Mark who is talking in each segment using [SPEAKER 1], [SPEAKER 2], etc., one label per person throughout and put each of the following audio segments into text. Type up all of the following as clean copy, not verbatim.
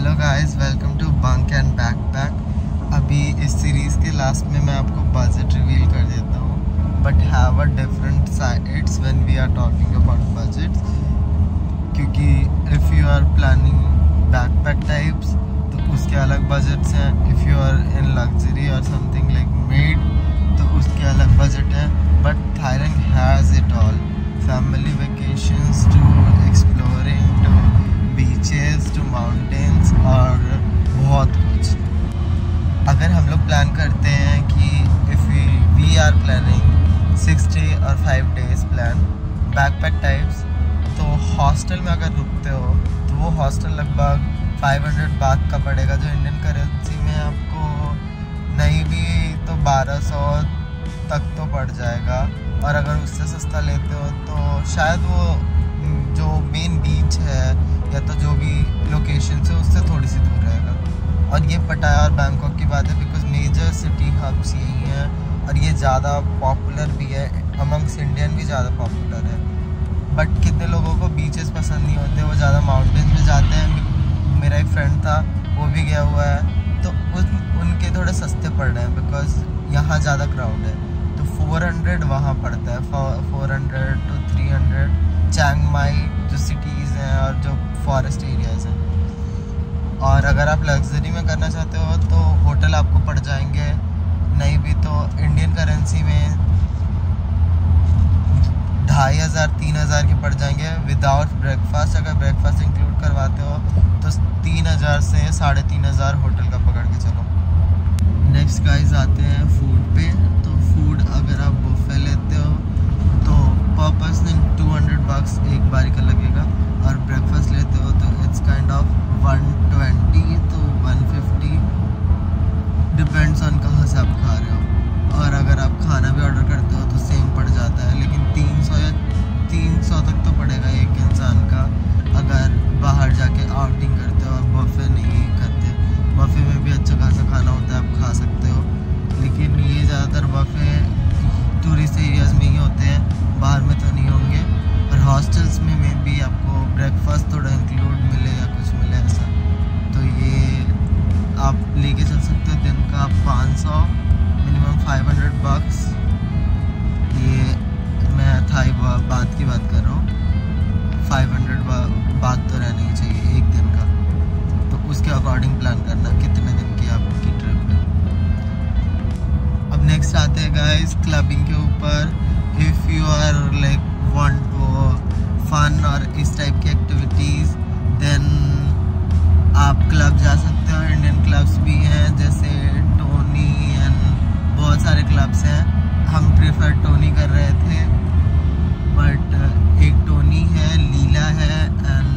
[SPEAKER 1] Hello guys, welcome to Bunk and Backpack. अभी इस series के लास्ट में मैं आपको बजट रिवील कर देता हूँ, but have a different sides when we are talking about budgets, क्योंकि if you are planning backpack types तो उसके अलग बजट्स हैं। If you are in luxury और समथिंग लाइक मेड तो उसके अलग बजट हैं। But Thailand has it all, family vacations to exploring to beaches to mountains और बहुत कुछ। अगर हम लोग प्लान करते हैं कि if we are planning 6 day और 5 डेज प्लान बैकपैक टाइप्स, तो हॉस्टल में अगर रुकते हो तो वो हॉस्टल लगभग 500 बात का पड़ेगा, जो इंडियन करेंसी में आपको नहीं भी तो 1200 तक तो पड़ जाएगा। और अगर उससे सस्ता लेते हो तो शायद वो जो मेन बीच है या तो जो भी लोकेशन से उससे थोड़ी सी दूर रहेगा। और ये पटाया और बैंकॉक की बात है, बिकॉज मेजर सिटी हब्स यही हैं और ये ज़्यादा पॉपुलर भी है, अमंग्स इंडियन भी ज़्यादा पॉपुलर है। बट कितने लोगों को बीचेस पसंद नहीं होते, वो ज़्यादा माउंटेन्स में जाते हैं। मेरा एक फ्रेंड था, वो भी गया हुआ है, तो उनके थोड़े सस्ते पड़ रहे हैं बिकॉज यहाँ ज़्यादा क्राउड है। तो 400 वहाँ पड़ता है, 400 to 300 चियांग माई जो सिटीज़ हैं और जो फॉरेस्ट एरियाज़ हैं। और अगर आप लग्जरी में करना चाहते हो तो होटल आपको पड़ जाएंगे, नहीं भी तो इंडियन करेंसी में 2500-3000 के पड़ जाएंगे विदाउट ब्रेकफास्ट। अगर ब्रेकफास्ट इंक्लूड करवाते हो तो 3000 से 3500 होटल का पकड़ के चलो। नेक्स्ट गाइस आते हैं फूड पे। तो फूड अगर आप बुफे लेते हो तो पर पर्सन $200 एक बारी का लगेगा, और ब्रेकफास्ट लेते हो तो it's kind of 120 to 150, depends on कहाँ से आप खा रहे हो। और अगर आप खाना भी ऑर्डर करते हो तो सेम पड़ जाता है, लेकिन 300 या 300 तक तो पड़ेगा एक इंसान का अगर बाहर जाके आउटिंग करते हो और बफे नहीं करते। बफे में भी अच्छा खासा खाना होता है, आप खा सकते हो, लेकिन ये ज़्यादातर बफे टूरिस्ट एरियाज़ में ही होते हैं, बाहर में तो नहीं होंगे। और हॉस्टल्स में भी आपको ब्रेकफास्ट थोड़ा इंक्लूड मिले या कुछ मिले ऐसा, तो ये आप लेके चल सकते हो। दिन का 500 मिनिमम $500। ये मैं थाई बात की बात कर रहा हूँ, 500 बात तो रहनी ही चाहिए एक दिन का। तो उसके अकॉर्डिंग प्लान करना कितने दिन की आपकी ट्रिप है। अब नेक्स्ट आते हैं गाइस क्लबिंग के ऊपर। If you are like want fun और इस टाइप की एक्टिविटीज़, देन आप क्लब जा सकते हो। इंडियन क्लब्स भी हैं जैसे टोनी एंड बहुत सारे क्लब्स हैं। हम प्रेफर टोनी कर रहे थे, बट एक टोनी है, लीला है and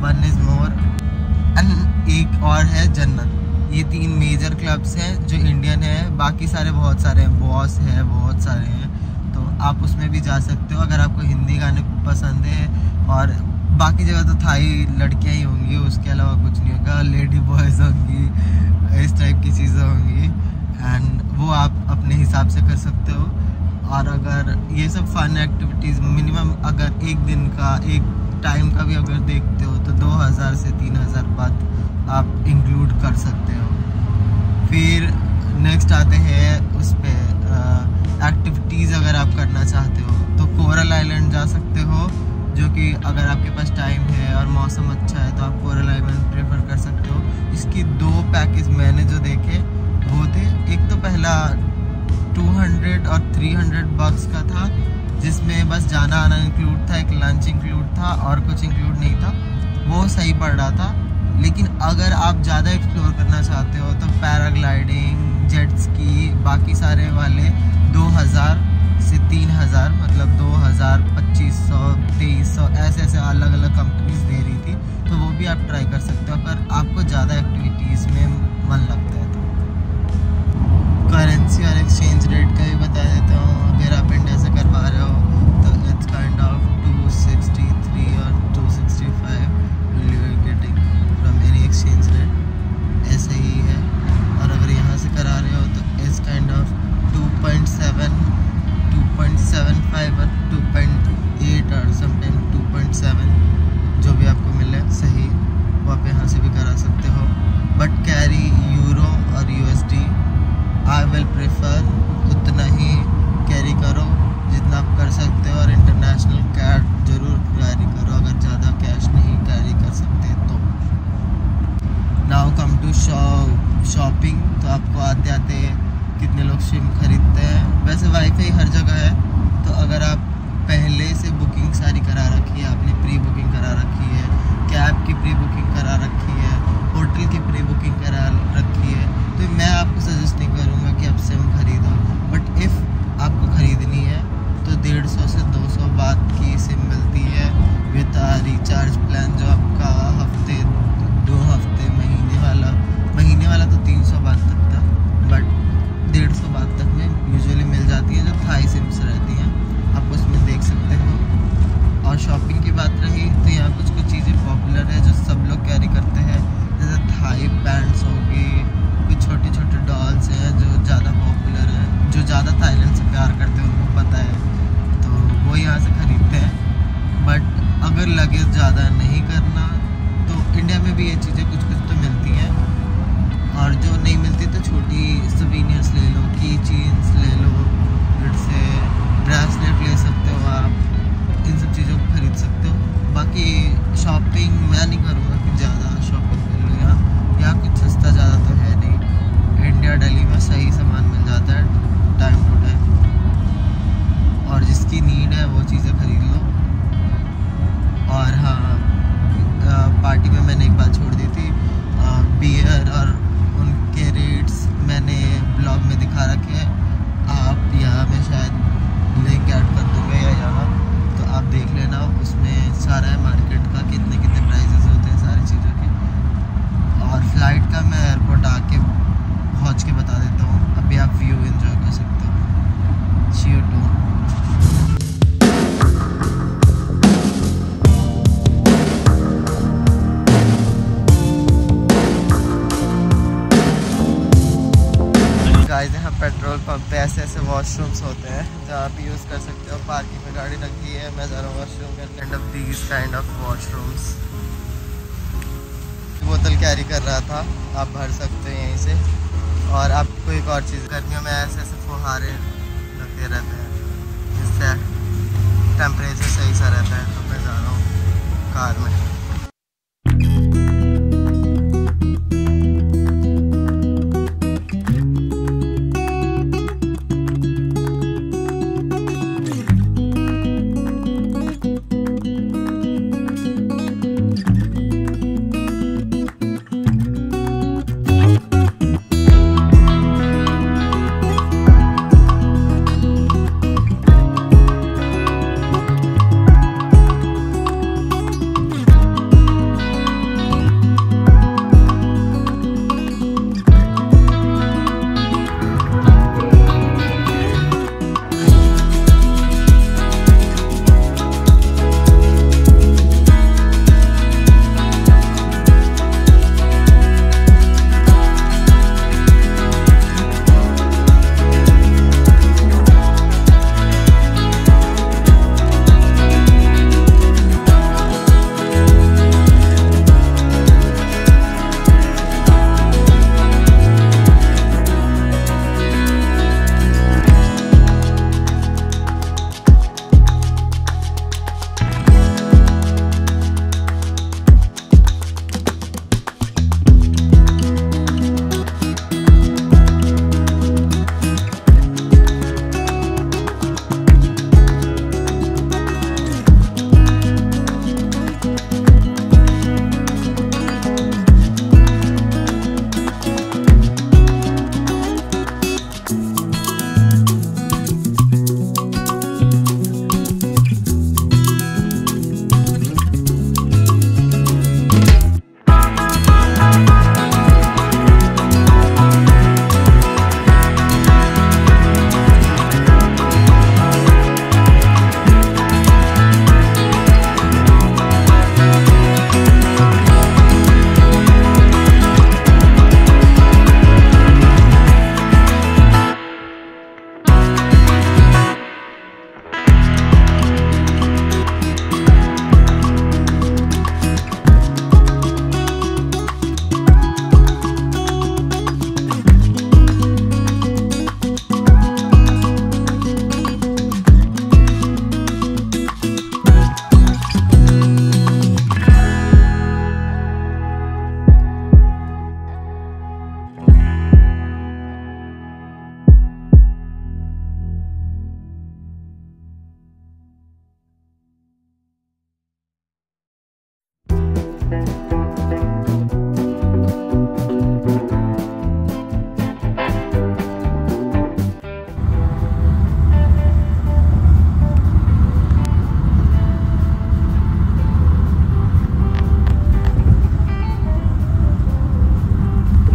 [SPEAKER 1] one is more and एक और है जन्नत। ये 3 मेजर क्लब्स हैं जो इंडियन है, बाकी सारे बहुत सारे हैं, बॉस है, बहुत सारे हैं, तो आप उसमें भी जा सकते हो अगर आपको हिंदी गाने पसंद है। और बाकी जगह तो थाई लड़कियां ही होंगी, उसके अलावा कुछ नहीं होगा, लेडी बॉयज़ होंगी, इस टाइप की चीज़ें होंगी, एंड वो आप अपने हिसाब से कर सकते हो। और अगर ये सब फन एक्टिविटीज़ मिनिमम अगर एक दिन का एक टाइम का भी अगर देखते हो तो 2000 से 3000 बात आप इंक्लूड कर सकते हो। फिर नेक्स्ट आते हैं उस पर एक्टिविटीज़। अगर आप करना चाहते हो तो कोरल आइलैंड जा सकते हो, जो कि अगर आपके पास टाइम है और मौसम अच्छा है तो आप कोरल आइलैंड प्रेफर कर सकते हो। इसकी 2 पैकेज मैंने जो देखे वो थे, एक तो पहला 200 और $300 का था, जिसमें बस जाना आना इंक्लूड था, एक लंच इंक्लूड था और कुछ इंक्लूड नहीं था, वो सही पड़ रहा था। लेकिन अगर आप ज़्यादा एक्सप्लोर करना चाहते हो तो पैराग्लाइडिंग, जेट स्की, बाकी सारे वाले 2000 से 3000, मतलब 2000, 2500, 2300 ऐसे अलग अलग कंपनीज दे रही थी, तो वो भी आप ट्राई कर सकते हो अगर आपको ज़्यादा एक्टिविटीज़ में मन लगता है तो। करेंसी और एक्सचेंज रेट का भी बता देता हूँ। अगर आप इंडिया से करवा रहे हो तो इट्स काइंड ऑफ 263 और 265 getting from any exchange rate, ऐसे ही है। और अगर यहाँ से करा रहे हो तो इट्स काइंड ऑफ 2.7, 2.75 और 2.8 और समटाइम 2.7, जो भी आपको मिले सही वो आप आप यहाँ से भी करा सकते हो, बट कैरी यूरो और USD। आई विल प्रेफर उतना ही कैरी करो जितना आप कर सकते हो, और इंटरनेशनल कैश ज़रूर कैरी करो अगर ज़्यादा कैश नहीं कैरी कर सकते तो। Now come to shopping. तो आपको आते आते कितने लोग सिम खरीदते हैं। वैसे वाईफाई हर जगह है, तो अगर आप पहले से बुकिंग सारी करा रखी है, आपने प्री बुकिंग करा रखी है, कैब की प्री बुकिंग करा रखी है, होटल की प्री बुकिंग करा रखी है, तो मैं आपको सजेस्ट नहीं करूँगा कि आप सिम खरीदो। बट इफ़ आपको ख़रीदनी है तो 150 से 200 बात की सिम मिलती है विद रिचार्ज प्लान, जो आपका हफ्ते 2 हफ्ते महीने वाला तो 300 बात तक था, बट 150 बात तक में यूजुअली मिल जाती है, जो थाई सिम्स रहती हैं, आप उसमें देख सकते हो। और शॉपिंग की बात रही तो यहाँ कुछ चीज़ें पॉपुलर है जो सब लोग कैरी करते हैं, जैसे थाई पैंट्स होगी, कुछ छोटे छोटे डॉल्स हैं जो ज़्यादा पॉपुलर हैं, जो ज़्यादा थाईलैंड से प्यार करते हैं उनको पता है, तो वो यहाँ से ख़रीदते हैं। बट अगर लगेज ज़्यादा नहीं करना तो इंडिया में भी ये चीज़ें कुछ तो मिलती हैं, और जो नहीं मिलती तो छोटी सवीनियर्स ले लो, की चेन्स ले लो, फिर से ब्रेसलेट ले सकते हो आप, इन सब चीज़ों को खरीद सकते हो। बाकी शॉपिंग मैं नहीं करूँगा कि ज़्यादा शॉपिंग कर लो, यहाँ कुछ सस्ता ज़्यादा तो है नहीं। इंडिया दिल्ली में सही सामान मिल जाता है टाइम टू टाइम, और जिसकी नीड है वो चीज़ें खरीद लो। और हाँ, पार्टी में मैंने एक बात छोड़ दी थी, बियर और उनके रेट्स मैंने ब्लॉग में दिखा रखे हैं, आप यहाँ में शायद लिंक ऐड कर दूँगा या यहाँ, तो आप देख लेना, उसमें सारा है मार्केट का कितने प्राइजेस होते हैं सारी चीज़ों के। और फ्लाइट का मैं एयरपोर्ट आके पहुँच के बता देता हूँ, अभी आप व्यू एंजॉय कर सकते हो। सी यू टू। गाइस यहाँ पेट्रोल पंप पे ऐसे वॉशरूम्स होते हैं जहाँ आप यूज़ कर सकते हो। पार्किंग में गाड़ी रखी है, मैं जा रहा हूँ वॉशरूम करने। These kind of washrooms. बोतल कैरी कर रहा था, आप भर सकते हैं यहीं से। और आपको एक और चीज़, गर्मियों में ऐसे फुहारे लगते रहते हैं, जिससे टेम्परेचर सही सा रहता है। तो मैं जा रहा हूँ कार में।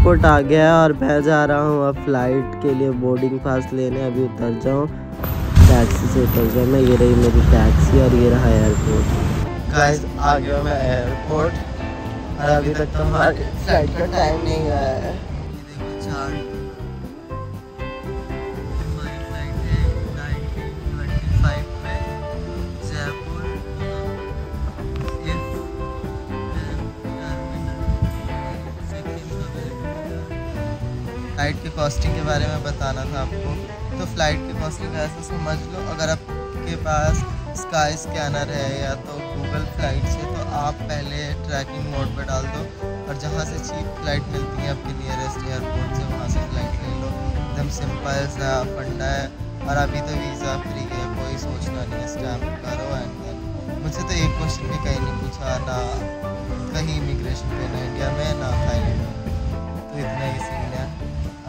[SPEAKER 1] एयरपोर्ट आ गया है और मैं जा रहा हूँ अब फ्लाइट के लिए बोर्डिंग पास लेने। अभी उतर जाऊँ, टैक्सी से उतर जाऊँ मैं। ये रही मेरी टैक्सी और ये रहा एयरपोर्ट। गाइस आ गया मैं एयरपोर्ट और अभी तक तो हमारे फ्लाइट का टाइम नहीं आया है। देखो चार्ट, हमारी फ्लाइट है 19:25 में जयपुर फ्लाइट की कॉस्टिंग के बारे में बताना था आपको। तो फ्लाइट की कॉस्टिंग ऐसे समझ लो, अगर आपके पास स्काई स्कैनर है या तो गूगल फ्लाइट्स है तो आप पहले ट्रैकिंग मोड पे डाल दो और जहाँ से चीप फ्लाइट मिलती है आपके नियरेस्ट एयरपोर्ट से वहाँ से फ्लाइट ले लो। एकदम सिंपल सा फंडा है और अभी तो वीज़ा फ्री है, कोई सोचना नहीं है, स्टैम्प करो एंड देन। मुझसे तो एक क्वेश्चन भी कहीं नहीं पूछा, ना कहीं इमिग्रेशन पे, ना इंडिया में ना थाईलैंड में। तो इतना ही सीन है।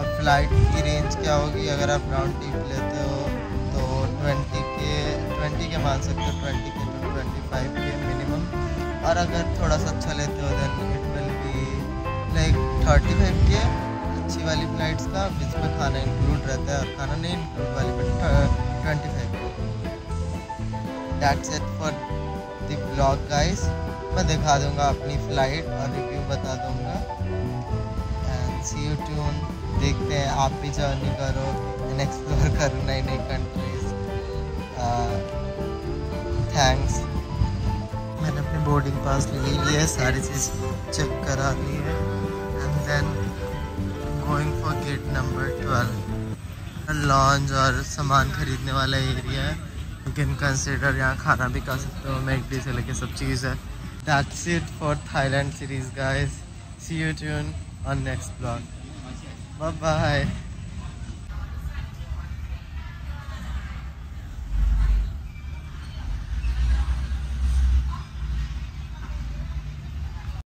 [SPEAKER 1] अब फ्लाइट की रेंज क्या होगी, अगर आप राउंड ट्रिप लेते हो तो 20 के मान सकते हो, 20 के to 25 के मिनिमम। और अगर थोड़ा सा अच्छा लेते हो then it will be like 35 के अच्छी वाली फ़्लाइट्स का, जिसमें खाना इंक्लूड रहता है, और खाना नहीं इंक्लूड वाली पर 25 के। That's it for the vlog guys. मैं दिखा दूँगा अपनी फ़्लाइट और रिव्यू बता दूँगा। And see you tune. देखते हैं, आप भी जर्नी करो एंड एक्सप्लोर करो नई नई कंट्रीज। थैंक्स। मैंने अपनी बोर्डिंग पास ले ली है, सारी चीज़ चेक करा ली है and then going for gate number 12। Lounge और सामान खरीदने वाला एरिया है, यू कैन कंसिडर। यहाँ खाना भी खा सकते हो, मैकडी से लेके सब चीज़ है। That's it for Thailand series guys. See you tune on next vlog. Bye bye.